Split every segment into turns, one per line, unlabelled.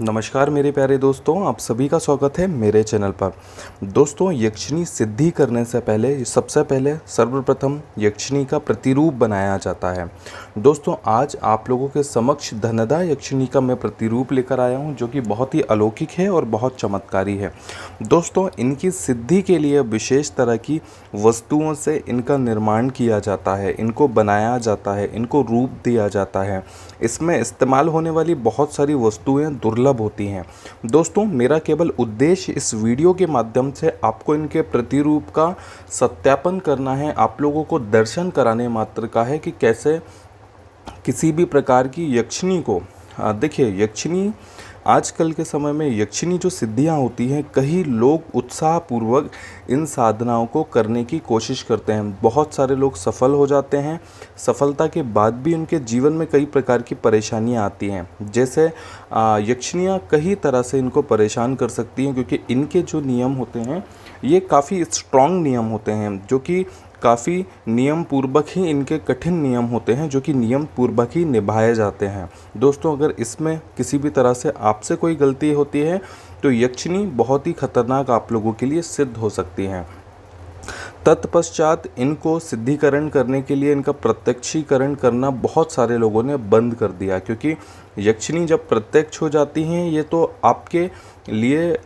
नमस्कार मेरे प्यारे दोस्तों, आप सभी का स्वागत है मेरे चैनल पर। दोस्तों, यक्षिणी सिद्धि करने से पहले सबसे पहले सर्वप्रथम यक्षिणी का प्रतिरूप बनाया जाता है। दोस्तों, आज आप लोगों के समक्ष धनदा यक्षिणी का मैं प्रतिरूप लेकर आया हूं, जो कि बहुत ही अलौकिक है और बहुत चमत्कारी है। दोस्तों, इनकी सिद्धि के लिए विशेष तरह की वस्तुओं से इनका निर्माण किया जाता है, इनको बनाया जाता है, इनको रूप दिया जाता है। इसमें इस्तेमाल होने वाली बहुत सारी वस्तुएं दुर्लभ होती हैं। दोस्तों, मेरा केवल उद्देश्य इस वीडियो के माध्यम से आपको इनके प्रतिरूप का सत्यापन करना है, आप लोगों को दर्शन कराने मात्र का है कि कैसे किसी भी प्रकार की यक्षिणी को देखिए, यक्षिणी आजकल के समय में यक्षिणी जो सिद्धियां होती हैं, कई लोग उत्साहपूर्वक इन साधनाओं को करने की कोशिश करते हैं। बहुत सारे लोग सफल हो जाते हैं। सफलता के बाद भी उनके जीवन में कई प्रकार की परेशानियां आती हैं। जैसे यक्षिणियाँ कई तरह से इनको परेशान कर सकती हैं, क्योंकि इनके जो नियम होते हैं ये काफ़ी स्ट्रॉन्ग नियम होते हैं, जो कि काफ़ी नियम पूर्वक ही इनके कठिन नियम होते हैं, जो कि नियम पूर्वक ही निभाए जाते हैं। दोस्तों, अगर इसमें किसी भी तरह से आपसे कोई गलती होती है तो यक्षिणी बहुत ही खतरनाक आप लोगों के लिए सिद्ध हो सकती हैं। तत्पश्चात इनको सिद्धिकरण करने के लिए इनका प्रत्यक्षीकरण करना बहुत सारे लोगों ने बंद कर दिया, क्योंकि यक्षिणी जब प्रत्यक्ष हो जाती हैं ये तो आपके लिए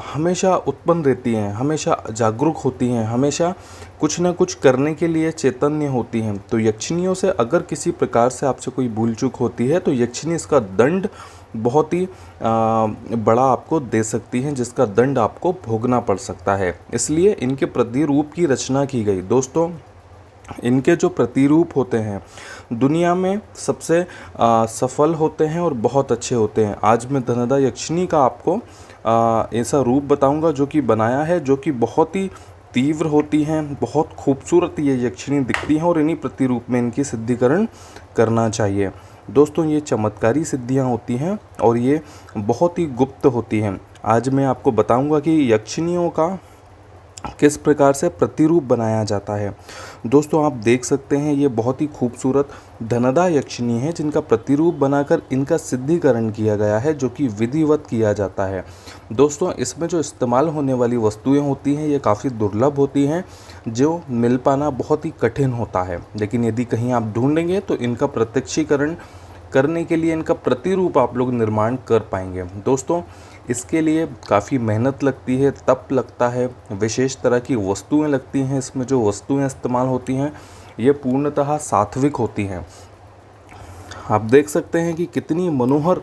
हमेशा उत्पन्न रहती हैं, हमेशा जागरूक होती हैं, हमेशा कुछ ना कुछ करने के लिए चैतन्य होती हैं। तो यक्षिणियों से अगर किसी प्रकार से आपसे कोई भूल चूक होती है तो यक्षिणी इसका दंड बहुत ही बड़ा आपको दे सकती हैं, जिसका दंड आपको भोगना पड़ सकता है। इसलिए इनके प्रतिरूप की रचना की गई। दोस्तों, इनके जो प्रतिरूप होते हैं दुनिया में सबसे सफल होते हैं और बहुत अच्छे होते हैं। आज मैं धनदा यक्षिणी का आपको ऐसा रूप बताऊंगा जो कि बनाया है, जो कि बहुत ही तीव्र होती हैं, बहुत खूबसूरत ये यक्षिणी दिखती हैं और इन्हीं प्रतिरूप में इनकी सिद्धिकरण करना चाहिए। दोस्तों, ये चमत्कारी सिद्धियां होती हैं और ये बहुत ही गुप्त होती हैं। आज मैं आपको बताऊंगा कि यक्षिणियों का किस प्रकार से प्रतिरूप बनाया जाता है। दोस्तों, आप देख सकते हैं ये बहुत ही खूबसूरत धनदा यक्षिणी है, जिनका प्रतिरूप बनाकर इनका सिद्धिकरण किया गया है, जो कि विधिवत किया जाता है। दोस्तों, इसमें जो इस्तेमाल होने वाली वस्तुएं होती हैं ये काफ़ी दुर्लभ होती हैं, जो मिल पाना बहुत ही कठिन होता है। लेकिन यदि कहीं आप ढूंढेंगे तो इनका प्रत्यक्षीकरण करने के लिए इनका प्रतिरूप आप लोग निर्माण कर पाएंगे। दोस्तों, इसके लिए काफ़ी मेहनत लगती है, तप लगता है, विशेष तरह की वस्तुएं लगती हैं। इसमें जो वस्तुएं इस्तेमाल होती हैं ये पूर्णतः सात्विक होती हैं। आप देख सकते हैं कि कितनी मनोहर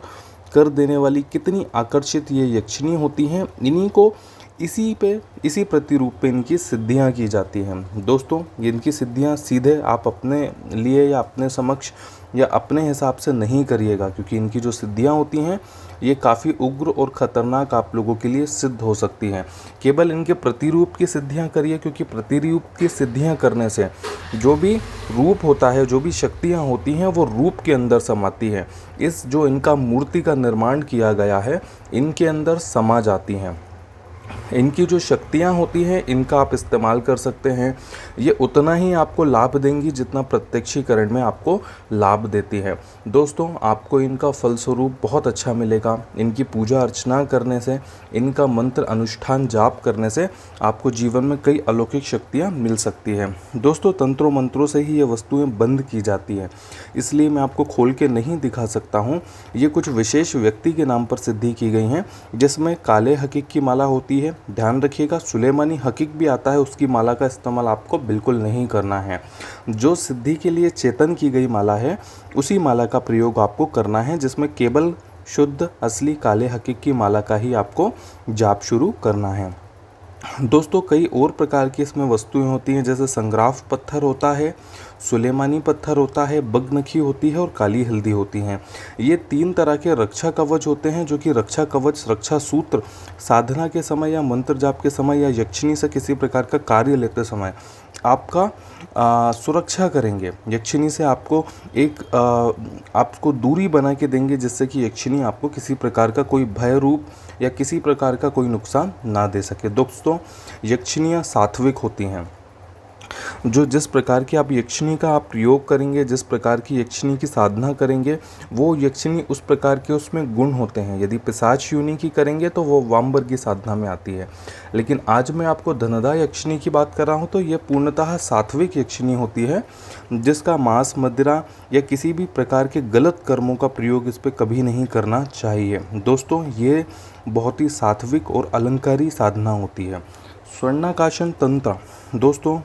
कर देने वाली, कितनी आकर्षित ये यक्षिणी होती हैं। इन्हीं को इसी प्रतिरूप पे इनकी सिद्धियां की जाती हैं। दोस्तों, ये इनकी सिद्धियां सीधे आप अपने लिए या अपने समक्ष या अपने हिसाब से नहीं करिएगा, क्योंकि इनकी जो सिद्धियां होती हैं ये काफ़ी उग्र और ख़तरनाक आप लोगों के लिए सिद्ध हो सकती हैं। केवल इनके प्रतिरूप की सिद्धियां करिए, क्योंकि प्रतिरूप की सिद्धियां करने से जो भी रूप होता है, जो भी शक्तियां होती हैं, वो रूप के अंदर समाती हैं। इस जो इनका मूर्ति का निर्माण किया गया है इनके अंदर समा जाती हैं। इनकी जो शक्तियाँ होती हैं इनका आप इस्तेमाल कर सकते हैं। ये उतना ही आपको लाभ देंगी जितना प्रत्यक्षीकरण में आपको लाभ देती है। दोस्तों, आपको इनका फलस्वरूप बहुत अच्छा मिलेगा। इनकी पूजा अर्चना करने से, इनका मंत्र अनुष्ठान जाप करने से आपको जीवन में कई अलौकिक शक्तियाँ मिल सकती हैं। दोस्तों, तंत्रों मंत्रों से ही ये वस्तुएँ बंद की जाती हैं, इसलिए मैं आपको खोल के नहीं दिखा सकता हूँ। ये कुछ विशेष व्यक्ति के नाम पर सिद्धि की गई हैं, जिसमें काले हकीक की माला होती है। ध्यान रखिएगा, सुलेमानी हकीक भी आता है, उसकी माला का इस्तेमाल आपको बिल्कुल नहीं करना है। जो सिद्धि के लिए चेतन की गई माला है उसी माला का प्रयोग आपको करना है, जिसमें केवल शुद्ध असली काले हकीक की माला का ही आपको जाप शुरू करना है। दोस्तों, कई और प्रकार की इसमें वस्तुएं होती हैं, जैसे संग्राफ पत्थर होता है, सुलेमानी पत्थर होता है, बगनखी होती है और काली हल्दी होती हैं। ये 3 तरह के रक्षा कवच होते हैं, जो कि रक्षा कवच, रक्षा सूत्र साधना के समय या मंत्र जाप के समय या यक्षिणी से किसी प्रकार का कार्य लेते समय आपका सुरक्षा करेंगे। यक्षिणी से आपको दूरी बना के देंगे, जिससे कि यक्षिणी आपको किसी प्रकार का कोई भय रूप या किसी प्रकार का कोई नुकसान ना दे सके। दोस्तों, यक्षिणियाँ सात्विक होती हैं। जो जिस प्रकार की आप यक्षिणी का आप प्रयोग करेंगे, जिस प्रकार की यक्षिणी की साधना करेंगे, वो यक्षिणी उस प्रकार के उसमें गुण होते हैं। यदि पिशाच योनि की करेंगे तो वो वामवर की साधना में आती है। लेकिन आज मैं आपको धनदा यक्षिणी की बात कर रहा हूँ, तो ये पूर्णतः सात्विक यक्षिणी होती है, जिसका मांस, मदिरा या किसी भी प्रकार के गलत कर्मों का प्रयोग इस पर कभी नहीं करना चाहिए। दोस्तों, ये बहुत ही सात्विक और अलंकारी साधना होती है। स्वर्णाकाशन तंत्र, दोस्तों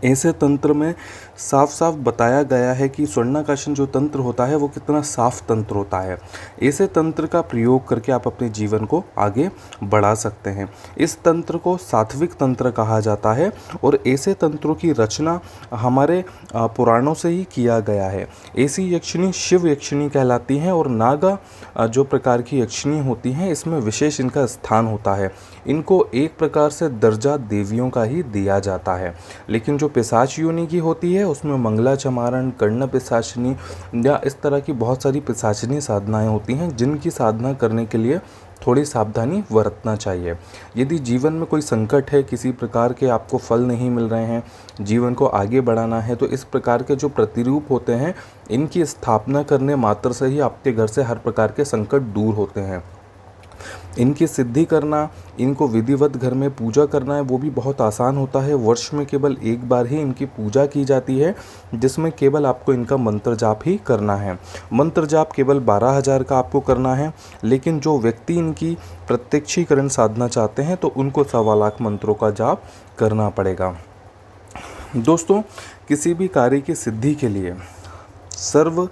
ऐसे तंत्र में साफ साफ बताया गया है कि स्वर्णाकाशन जो तंत्र होता है वो कितना साफ तंत्र होता है। ऐसे तंत्र का प्रयोग करके आप अपने जीवन को आगे बढ़ा सकते हैं। इस तंत्र को सात्विक तंत्र कहा जाता है और ऐसे तंत्रों की रचना हमारे पुराणों से ही किया गया है। ऐसी यक्षिणी शिव यक्षिणी कहलाती हैं और नागा जो प्रकार की यक्षिणी होती हैं, इसमें विशेष इनका स्थान होता है। इनको एक प्रकार से दर्जा देवियों का ही दिया जाता है। लेकिन जो पिशाच योनि की होती है उसमें मंगला चमारण, कर्ण पिशाचिनी या इस तरह की बहुत सारी पिशाचिनी साधनाएं होती हैं, जिनकी साधना करने के लिए थोड़ी सावधानी बरतना चाहिए। यदि जीवन में कोई संकट है, किसी प्रकार के आपको फल नहीं मिल रहे हैं, जीवन को आगे बढ़ाना है, तो इस प्रकार के जो प्रतिरूप होते हैं इनकी स्थापना करने मात्र से ही आपके घर से हर प्रकार के संकट दूर होते हैं। इनकी सिद्धि करना, इनको विधिवत घर में पूजा करना है, वो भी बहुत आसान होता है। वर्ष में केवल एक बार ही इनकी पूजा की जाती है, जिसमें केवल आपको इनका मंत्र जाप ही करना है। मंत्र जाप केवल 12,000 का आपको करना है। लेकिन जो व्यक्ति इनकी प्रत्यक्षीकरण साधना चाहते हैं तो उनको 1.25 लाख मंत्रों का जाप करना पड़ेगा। दोस्तों, किसी भी कार्य की सिद्धि के लिए सर्व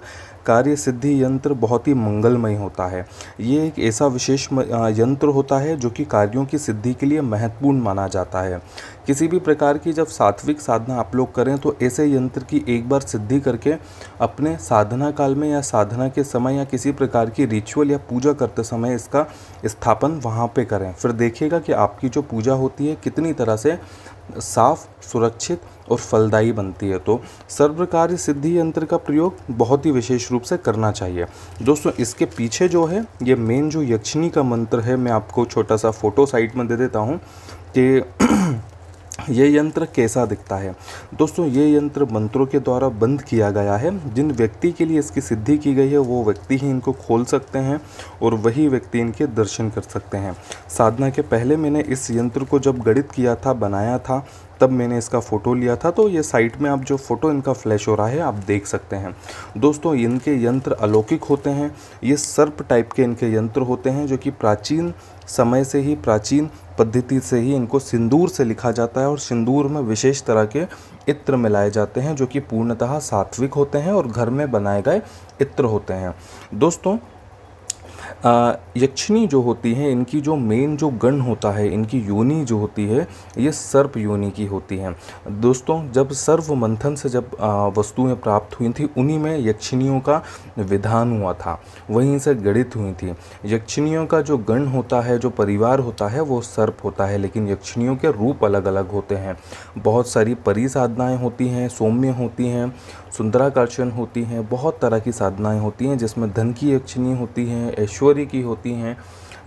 कार्य सिद्धि यंत्र बहुत ही मंगलमय होता है। ये एक ऐसा विशेष यंत्र होता है जो कि कार्यों की सिद्धि के लिए महत्वपूर्ण माना जाता है। किसी भी प्रकार की जब सात्विक साधना आप लोग करें तो ऐसे यंत्र की एक बार सिद्धि करके अपने साधना काल में या साधना के समय या किसी प्रकार की रिचुअल या पूजा करते समय इसका स्थापन वहाँ पे करें। फिर देखिएगा कि आपकी जो पूजा होती है कितनी तरह से साफ, सुरक्षित और फलदायी बनती है। तो सर्व कार्य सिद्धि यंत्र का प्रयोग बहुत ही विशेष रूप से करना चाहिए। दोस्तों, इसके पीछे जो है ये मेन जो यक्षिणी का मंत्र है, मैं आपको छोटा सा फोटो साइड में दे देता हूँ कि ये यंत्र कैसा दिखता है। दोस्तों, ये यंत्र मंत्रों के द्वारा बंद किया गया है। जिन व्यक्ति के लिए इसकी सिद्धि की गई है वो व्यक्ति ही इनको खोल सकते हैं और वही व्यक्ति इनके दर्शन कर सकते हैं। साधना के पहले मैंने इस यंत्र को जब गढ़ित किया था, बनाया था, तब मैंने इसका फ़ोटो लिया था। तो ये साइट में आप जो फ़ोटो इनका फ्लैश हो रहा है आप देख सकते हैं। दोस्तों, इनके यंत्र अलौकिक होते हैं। ये सर्प टाइप के इनके यंत्र होते हैं जो कि प्राचीन समय से ही, प्राचीन पद्धति से ही इनको सिंदूर से लिखा जाता है और सिंदूर में विशेष तरह के इत्र मिलाए जाते हैं जो कि पूर्णतः सात्विक होते हैं और घर में बनाए गए इत्र होते हैं। दोस्तों, यक्षिणी जो होती हैं इनकी जो मेन जो गण होता है, इनकी योनि जो होती है ये सर्प योनि की होती हैं। दोस्तों, जब सर्व मंथन से जब वस्तुएं प्राप्त हुई थी उन्हीं में यक्षिणियों का विधान हुआ था, वहीं से गढ़ित हुई थी। यक्षिणियों का जो गण होता है, जो परिवार होता है वो सर्प होता है, लेकिन यक्षिणियों के रूप अलग अलग होते हैं। बहुत सारी परी साधनाएँ होती हैं, सौम्य होती हैं, सुंदराकर्षण होती हैं, बहुत तरह की साधनाएं होती हैं जिसमें धन की यक्षिणी होती हैं, ऐश्वर्य की होती हैं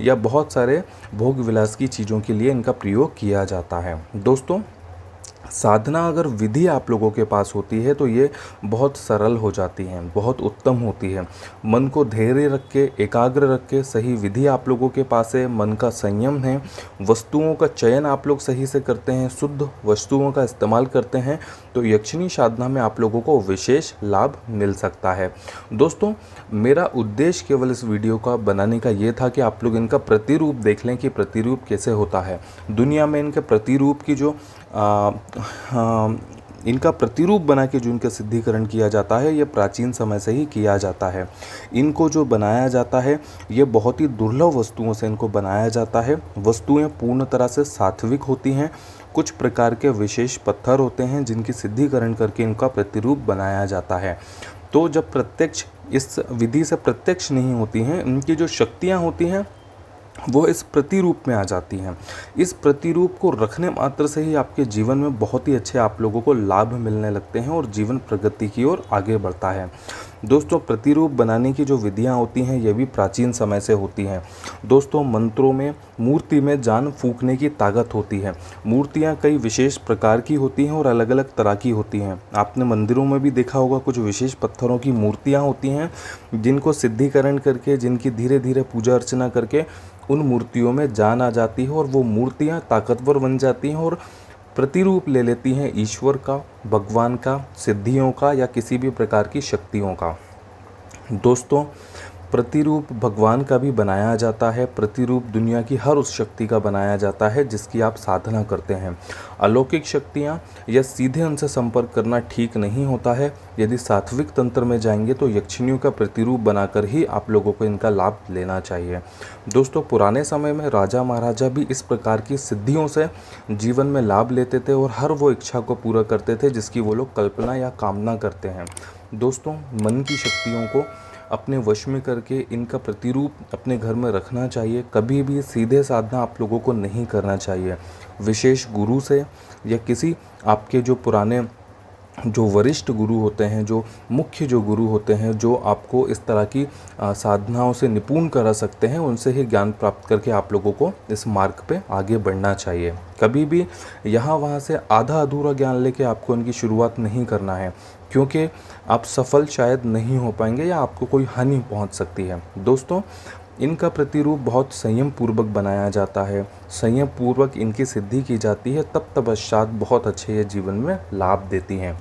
या बहुत सारे भोग विलास की चीज़ों के लिए इनका प्रयोग किया जाता है। दोस्तों, साधना अगर विधि आप लोगों के पास होती है तो ये बहुत सरल हो जाती हैं, बहुत उत्तम होती है। मन को धैर्य रख के, एकाग्र रख के, सही विधि आप लोगों के पास है, मन का संयम है, वस्तुओं का चयन आप लोग सही से करते हैं, शुद्ध वस्तुओं का इस्तेमाल करते हैं, तो यक्षिणी साधना में आप लोगों को विशेष लाभ मिल सकता है। दोस्तों, मेरा उद्देश्य केवल इस वीडियो का बनाने का ये था कि आप लोग इनका प्रतिरूप देख लें कि प्रतिरूप कैसे होता है। दुनिया में इनके प्रतिरूप की जो इनका प्रतिरूप बना के जो इनका सिद्धिकरण किया जाता है ये प्राचीन समय से ही किया जाता है। इनको जो बनाया जाता है ये बहुत ही दुर्लभ वस्तुओं से इनको बनाया जाता है। वस्तुएं पूर्ण तरह से सात्विक होती हैं। कुछ प्रकार के विशेष पत्थर होते हैं जिनकी सिद्धिकरण करके इनका प्रतिरूप बनाया जाता है। तो जब प्रत्यक्ष इस विधि से प्रत्यक्ष नहीं होती हैं, इनकी जो शक्तियाँ होती हैं वो इस प्रतिरूप में आ जाती हैं। इस प्रतिरूप को रखने मात्र से ही आपके जीवन में बहुत ही अच्छे आप लोगों को लाभ मिलने लगते हैं और जीवन प्रगति की ओर आगे बढ़ता है। दोस्तों प्रतिरूप बनाने की जो विधियाँ होती हैं ये भी प्राचीन समय से होती हैं। दोस्तों मंत्रों में मूर्ति में जान फूंकने की ताकत होती है। मूर्तियाँ कई विशेष प्रकार की होती हैं और अलग अलग तरह की होती हैं। आपने मंदिरों में भी देखा होगा कुछ विशेष पत्थरों की मूर्तियाँ होती हैं जिनको सिद्धिकरण करके, जिनकी धीरे धीरे पूजा अर्चना करके उन मूर्तियों में जान आ जाती है और वो मूर्तियाँ ताकतवर बन जाती हैं और प्रतिरूप ले लेती हैं ईश्वर का, भगवान का, सिद्धियों का या किसी भी प्रकार की शक्तियों का। दोस्तों प्रतिरूप भगवान का भी बनाया जाता है, प्रतिरूप दुनिया की हर उस शक्ति का बनाया जाता है जिसकी आप साधना करते हैं। अलौकिक शक्तियाँ या सीधे उनसे संपर्क करना ठीक नहीं होता है। यदि सात्विक तंत्र में जाएंगे तो यक्षिणियों का प्रतिरूप बनाकर ही आप लोगों को इनका लाभ लेना चाहिए। दोस्तों पुराने समय में राजा महाराजा भी इस प्रकार की सिद्धियों से जीवन में लाभ लेते थे और हर वो इच्छा को पूरा करते थे जिसकी वो लोग कल्पना या कामना करते हैं। दोस्तों मन की शक्तियों को अपने वश में करके इनका प्रतिरूप अपने घर में रखना चाहिए। कभी भी सीधे साधना आप लोगों को नहीं करना चाहिए। विशेष गुरु से या किसी आपके जो पुराने जो वरिष्ठ गुरु होते हैं, जो मुख्य जो गुरु होते हैं, जो आपको इस तरह की साधनाओं से निपुण करा सकते हैं, उनसे ही ज्ञान प्राप्त करके आप लोगों को इस मार्ग पे आगे बढ़ना चाहिए। कभी भी यहाँ वहाँ से आधा अधूरा ज्ञान लेके आपको इनकी शुरुआत नहीं करना है, क्योंकि आप सफल शायद नहीं हो पाएंगे या आपको कोई हानि पहुँच सकती है। दोस्तों इनका प्रतिरूप बहुत संयम पूर्वक बनाया जाता है, संयम पूर्वक इनकी सिद्धि की जाती है, तब तपश्चात बहुत अच्छे ये जीवन में लाभ देती हैं।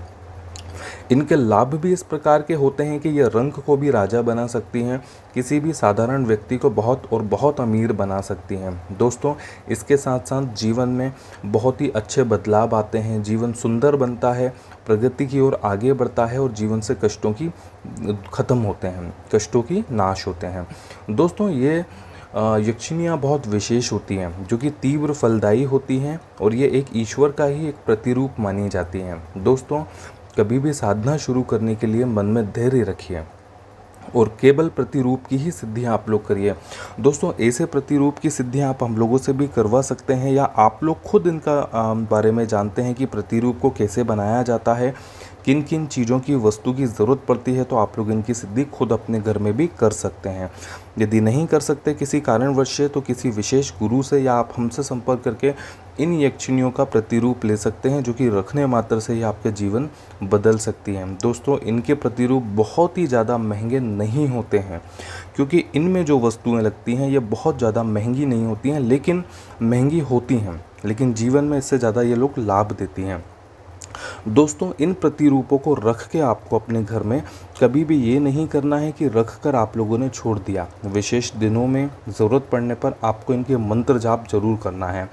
इनके लाभ भी इस प्रकार के होते हैं कि ये रंक को भी राजा बना सकती हैं, किसी भी साधारण व्यक्ति को बहुत और बहुत अमीर बना सकती हैं। दोस्तों इसके साथ साथ जीवन में बहुत ही अच्छे बदलाव आते हैं, जीवन सुंदर बनता है, प्रगति की ओर आगे बढ़ता है और जीवन से कष्टों की ख़त्म होते हैं, कष्टों की नाश होते हैं। दोस्तों ये यक्षिणियाँ बहुत विशेष होती हैं जो कि तीव्र फलदायी होती हैं और ये एक ईश्वर का ही एक प्रतिरूप मानी जाती हैं। दोस्तों कभी भी साधना शुरू करने के लिए मन में धैर्य रखिए और केवल प्रतिरूप की ही सिद्धियां आप लोग करिए। दोस्तों ऐसे प्रतिरूप की सिद्धियां आप हम लोगों से भी करवा सकते हैं या आप लोग खुद इनका बारे में जानते हैं कि प्रतिरूप को कैसे बनाया जाता है, किन किन चीज़ों की वस्तु की ज़रूरत पड़ती है, तो आप लोग इनकी सिद्धि खुद अपने घर में भी कर सकते हैं। यदि नहीं कर सकते किसी कारणवश से तो किसी विशेष गुरु से या आप हमसे संपर्क करके इन यक्षिणियों का प्रतिरूप ले सकते हैं जो कि रखने मात्र से ही आपके जीवन बदल सकती हैं। दोस्तों इनके प्रतिरूप बहुत ही ज़्यादा महंगे नहीं होते हैं, क्योंकि इनमें जो वस्तुएं लगती हैं ये बहुत ज़्यादा महंगी नहीं होती हैं, लेकिन महंगी होती हैं, लेकिन जीवन में इससे ज़्यादा ये लोग लाभ देती हैं। दोस्तों इन प्रतिरूपों को रख के आपको अपने घर में कभी भी ये नहीं करना है कि रख कर आप लोगों ने छोड़ दिया। विशेष दिनों में ज़रूरत पड़ने पर आपको इनके मंत्र जाप जरूर करना है,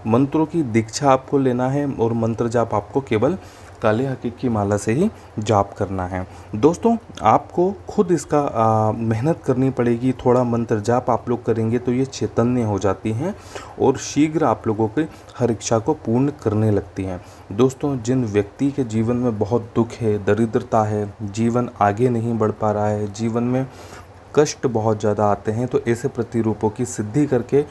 मंत्रों की दीक्षा आपको लेना है और मंत्र जाप आपको केवल काले हकीक की माला से ही जाप करना है। दोस्तों आपको खुद इसका मेहनत करनी पड़ेगी। थोड़ा मंत्र जाप आप लोग करेंगे तो ये चैतन्य हो जाती हैं और शीघ्र आप लोगों की हर इच्छा को पूर्ण करने लगती हैं। दोस्तों जिन व्यक्ति के जीवन में बहुत दुख है, दरिद्रता है, जीवन आगे नहीं बढ़ पा रहा है, जीवन में कष्ट बहुत ज़्यादा आते हैं, तो ऐसे प्रतिरूपों की सिद्धि करके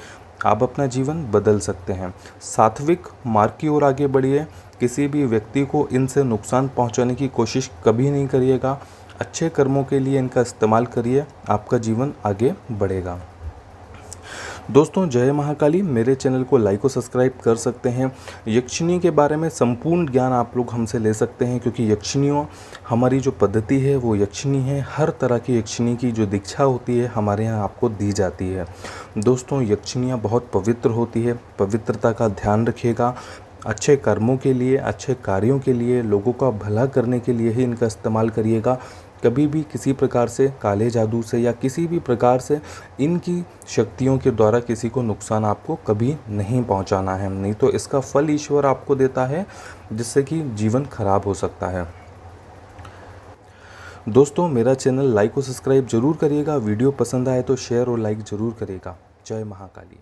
आप अपना जीवन बदल सकते हैं। सात्विक मार्ग की ओर आगे बढ़िए, किसी भी व्यक्ति को इनसे नुकसान पहुंचाने की कोशिश कभी नहीं करिएगा। अच्छे कर्मों के लिए इनका इस्तेमाल करिए, आपका जीवन आगे बढ़ेगा। दोस्तों जय महाकाली। मेरे चैनल को लाइक और सब्सक्राइब कर सकते हैं। यक्षिणी के बारे में संपूर्ण ज्ञान आप लोग हमसे ले सकते हैं, क्योंकि यक्षिणियों हमारी जो पद्धति है वो यक्षिणी है। हर तरह की यक्षिणी की जो दीक्षा होती है हमारे यहाँ आपको दी जाती है। दोस्तों यक्षिणियाँ बहुत पवित्र होती है, पवित्रता का ध्यान रखिएगा। अच्छे कर्मों के लिए, अच्छे कार्यों के लिए, लोगों का भला करने के लिए ही इनका इस्तेमाल करिएगा। कभी भी किसी प्रकार से काले जादू से या किसी भी प्रकार से इनकी शक्तियों के द्वारा किसी को नुकसान आपको कभी नहीं पहुंचाना है, नहीं तो इसका फल ईश्वर आपको देता है जिससे कि जीवन खराब हो सकता है। दोस्तों मेरा चैनल लाइक और सब्सक्राइब जरूर करिएगा। वीडियो पसंद आए तो शेयर और लाइक ज़रूर करिएगा। जय महाकाली।